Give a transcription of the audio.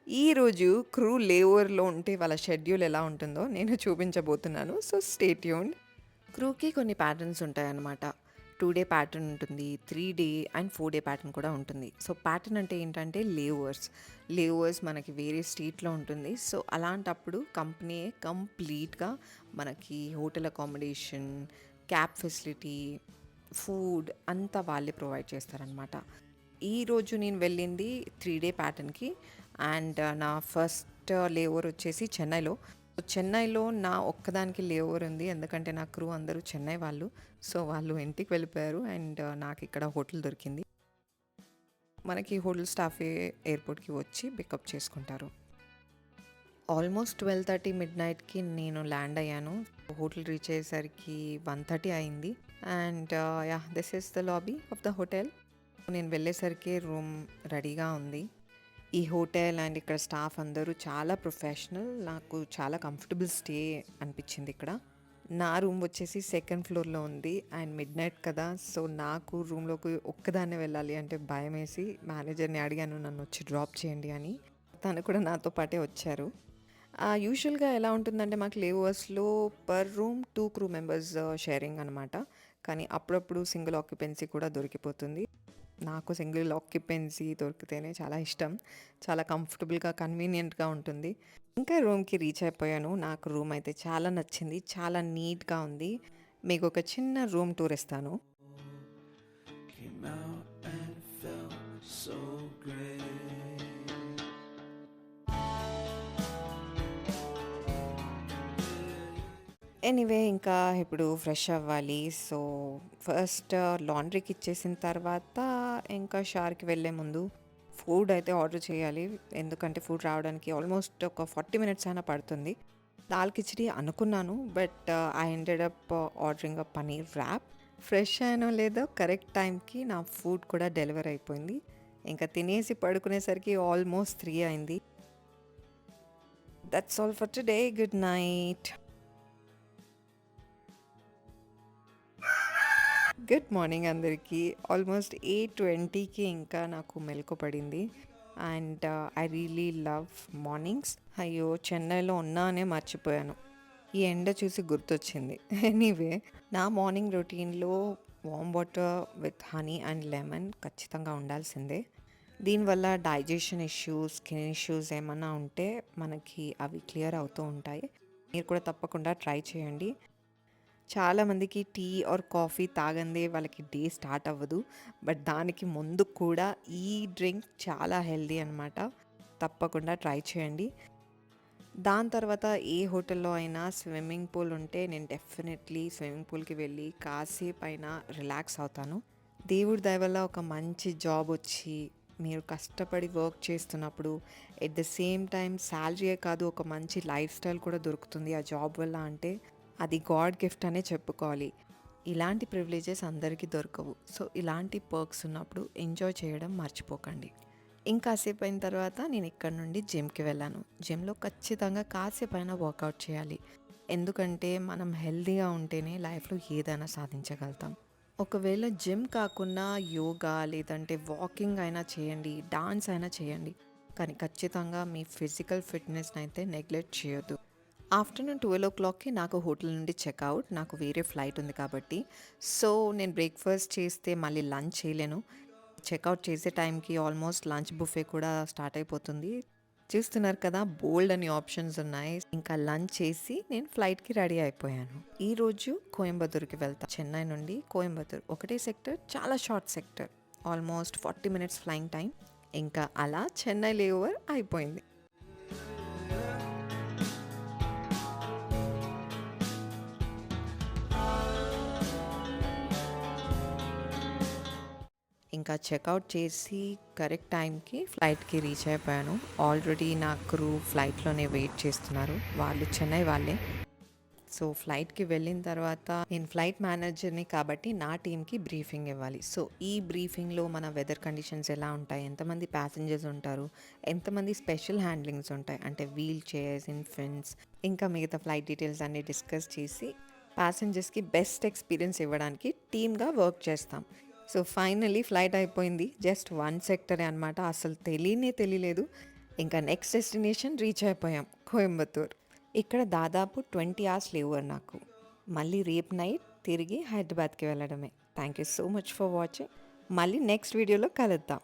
ఈరోజు క్రూ లేఓవర్‌లో ఉంటే వాళ్ళ షెడ్యూల్ ఎలా ఉంటుందో నేను చూపించబోతున్నాను. So, stay tuned. క్రూకి కొన్ని ప్యాటర్న్స్ ఉంటాయన్నమాట. 2 డే ప్యాటర్న్ ఉంటుంది. 3 డే అండ్ 4 డే ప్యాటర్న్ కూడా ఉంటుంది. సో, ప్యాటర్న్ అంటే ఏంటంటే లేఓవర్స్. లేఓవర్స్ మనకి వేరే స్టేట్‌లో ఉంటుంది. సో, అలాంటప్పుడు కంపెనీయే కంప్లీట్‌గా మనకి hotel accommodation, cab facility, food అంతా వాళ్ళే ప్రొవైడ్ చేస్తారనమాట. ఈరోజు నేను వెళ్ళింది 3 డే ప్యాటర్న్‌కి. అండ్ నా ఫస్ట్ లేఓవర్ వచ్చేసి చెన్నైలో. చెన్నైలో నా ఒక్కదానికి లేఓవర్ ఉంది. ఎందుకంటే నా క్రూ అందరూ చెన్నై వాళ్ళు. సో, వాళ్ళు ఇంటికి వెళ్ళిపోయారు అండ్ నాకిక్కడ హోటల్ దొరికింది. మనకి హోటల్ స్టాఫే ఎయిర్‌పోర్ట్‌కి వచ్చి పికప్ చేసుకుంటారు. ఆల్మోస్ట్ 12:30 మిడ్‌నైట్‌కి నేను ల్యాండ్ అయ్యాను. హోటల్ రీచ్ అయ్యేసరికి 1:30 అయింది. And yeah! This is the lobby of the hotel. నేను వెళ్ళేసరికి రూమ్ రెడీగా ఉంది. ఈ హోటల్ అండ్ ఇక్కడ స్టాఫ్ అందరూ చాలా ప్రొఫెషనల్. నాకు చాలా కంఫర్టబుల్ స్టే అనిపించింది ఇక్కడ. నా రూమ్ వచ్చేసి సెకండ్ ఫ్లోర్‌లో ఉంది అండ్ మిడ్‌నైట్ కదా! సో, నాకు రూమ్‌లోకి ఒక్కదాన్నే వెళ్ళాలి అంటే భయమేసి మేనేజర్‌ని అడిగాను నన్నొచ్చి డ్రాప్ చేయండి అని. తను కూడా నాతో పాటే వచ్చారు. యూజువల్‌గా ఎలా ఉంటుందంటే మాకు లేఓవర్స్‌లో per room 2 crew members sharing అనమాట. కానీ అప్పుడప్పుడు సింగిల్ ఆక్యుపెన్సీ కూడా దొరికిపోతుంది. నాకు సింగిల్ ఆక్యుపెన్సీ దొరికితేనే చాలా ఇష్టం. చాలా కంఫర్టబుల్‌గా, కన్వీనియంట్‌గా ఉంటుంది. ఇంకా రూమ్‌కి రీచ్ అయిపోయాను. నాకు రూమ్ అయితే చాలా నచ్చింది. చాలా నీట్‌గా ఉంది. మీకొక చిన్న రూమ్ టూర్ ఇస్తాను. Came out and it felt so great. Anyway ఇంకా ఇప్పుడు ఫ్రెష్ అవ్వాలి. సో, ఫస్ట్ లాండ్రీకి ఇచ్చేసిన తర్వాత ఇంకా షవర్‌కి వెళ్ళే ముందు ఫుడ్ అయితే ఆర్డర్ చేయాలి. ఎందుకంటే ఫుడ్ రావడానికి ఆల్మోస్ట్ ఒక 40 మినిట్స్ అయినా పడుతుంది. దాల్ కిచిడి అనుకున్నాను. But I ended up ordering a paneer wrap. Fresh అయ్యానో లేదో కరెక్ట్ టైంకి నా ఫుడ్ కూడా డెలివర్ అయిపోయింది. ఇంకా తినేసి పడుకునేసరికి ఆల్మోస్ట్ 3 అయింది. That's all for today. Good night. Good morning అందరికీ. ఆల్మోస్ట్ 8:20కి ఇంకా నాకు మెలుకువ పడింది. And I really love mornings. అయ్యో! చెన్నైలో ఉన్నానే మర్చిపోయాను. ఈ ఎండ చూసి గుర్తొచ్చింది. ఎనీవే నా మార్నింగ్ రొటీన్‌లో warm water with honey and lemon ఖచ్చితంగా ఉండాల్సిందే. దీనివల్ల డైజెషన్ ఇష్యూస్, స్కిన్ ఇష్యూస్ ఏమన్నా ఉంటే మనకి అవి క్లియర్ అవుతూ ఉంటాయి. మీరు కూడా తప్పకుండా ట్రై చేయండి. చాలామందికి టీ ఆర్ కాఫీ తాగందే వాళ్ళకి డే స్టార్ట్ అవ్వదు. బట్ దానికి ముందు కూడా ఈ డ్రింక్ చాలా హెల్తీ అనమాట. తప్పకుండా ట్రై చేయండి. దాని తర్వాత ఏ హోటల్లో అయినా స్విమ్మింగ్ పూల్ ఉంటే నేను డెఫినెట్లీ స్విమ్మింగ్ పూల్‌కి వెళ్ళి కాసేపైనా రిలాక్స్ అవుతాను. దేవుడి దయ వల్ల ఒక మంచి జాబ్ వచ్చి మీరు కష్టపడి వర్క్ చేస్తున్నప్పుడు ఎట్ ద సేమ్ టైం శాలరీయే కాదు ఒక మంచి లైఫ్ స్టైల్ కూడా దొరుకుతుంది ఆ జాబ్ వల్ల అంటే అది గాడ్ గిఫ్ట్ అనే చెప్పుకోవాలి. ఇలాంటి ప్రివిలేజెస్ అందరికీ దొరకవు. సో, ఇలాంటి పర్క్స్ ఉన్నప్పుడు ఎంజాయ్ చేయడం మర్చిపోకండి. ఇంకాసేపు అయిన తర్వాత నేను ఇక్కడ నుండి జిమ్‌కి వెళ్ళాను. జిమ్‌లో ఖచ్చితంగా కాసేపైనా వర్కౌట్ చేయాలి. ఎందుకంటే మనం హెల్తీగా ఉంటేనే లైఫ్‌లో ఏదైనా సాధించగలుగుతాం. ఒకవేళ జిమ్ కాకున్నా యోగా లేదంటే వాకింగ్ అయినా చేయండి, డాన్స్ అయినా చేయండి. కానీ ఖచ్చితంగా మీ ఫిజికల్ ఫిట్‌నెస్‌నైతే నెగ్లెక్ట్ చేయొద్దు. ఆఫ్టర్‌నూన్ 12:00కి నాకు హోటల్ నుండి చెక్‌ఔట్. నాకు వేరే ఫ్లైట్ ఉంది కాబట్టి. సో, నేను బ్రేక్‌ఫాస్ట్ చేస్తే మళ్ళీ లంచ్ చేయలేను. చెక్‌ఔట్ చేసే టైంకి ఆల్మోస్ట్ లంచ్ బుఫే కూడా స్టార్ట్ అయిపోతుంది. చూస్తున్నారు కదా! బోల్డ్ అని ఆప్షన్స్ ఉన్నాయి. ఇంకా లంచ్ చేసి నేను ఫ్లైట్‌కి రెడీ అయిపోయాను. ఈరోజు కోయంబత్తూర్‌కి వెళ్తా. చెన్నై నుండి కోయంబత్తూర్. ఒకటే సెక్టర్, చాలా short sector. Almost 40 minutes flying time. ఇంకా అలా చెన్నై లేఓవర్ అయిపోయింది. ఇంకా చెక్‌ఔట్ చేసి కరెక్ట్ టైంకి ఫ్లైట్‌కి రీచ్ అయిపోయాను. ఆల్రెడీ నా క్రూ ఫ్లైట్‌లోనే వెయిట్ చేస్తున్నారు. వాళ్ళు చెన్నై వాళ్ళే. సో, ఫ్లైట్‌కి వెళ్ళిన తర్వాత నేను ఫ్లైట్ మేనేజర్‌ని కాబట్టి నా టీమ్‌కి బ్రీఫింగ్ ఇవ్వాలి. సో, ఈ బ్రీఫింగ్‌లో మన వెదర్ కండిషన్స్ ఎలా ఉంటాయి, ఎంతమంది ప్యాసింజర్స్ ఉంటారు, ఎంతమంది స్పెషల్ హ్యాండ్లింగ్స్ ఉంటాయి అంటే వీల్ చైర్స్, ఇన్ఫెంట్స్ ఇంకా మిగతా ఫ్లైట్ డీటెయిల్స్ అన్నీ డిస్కస్ చేసి ప్యాసింజర్స్‌కి బెస్ట్ ఎక్స్‌పీరియన్స్ ఇవ్వడానికి టీమ్‌గా వర్క్ చేస్తాం. సో, ఫైనల్లీ ఫ్లైట్ అయిపోయింది. జస్ట్ 1 సెక్టరే అనమాట. అసలు తెలియనే తెలియలేదు. ఇంకా నెక్స్ట్ డెస్టినేషన్ రీచ్ అయిపోయాం, కోయంబత్తూర్. ఇక్కడ దాదాపు 20 అవర్స్ లేవు నాకు. మళ్ళీ రేపు నైట్ తిరిగి హైదరాబాద్కి వెళ్ళడమే. Thank you so much for watching. మళ్ళీ నెక్స్ట్ వీడియోలో కలుద్దాం.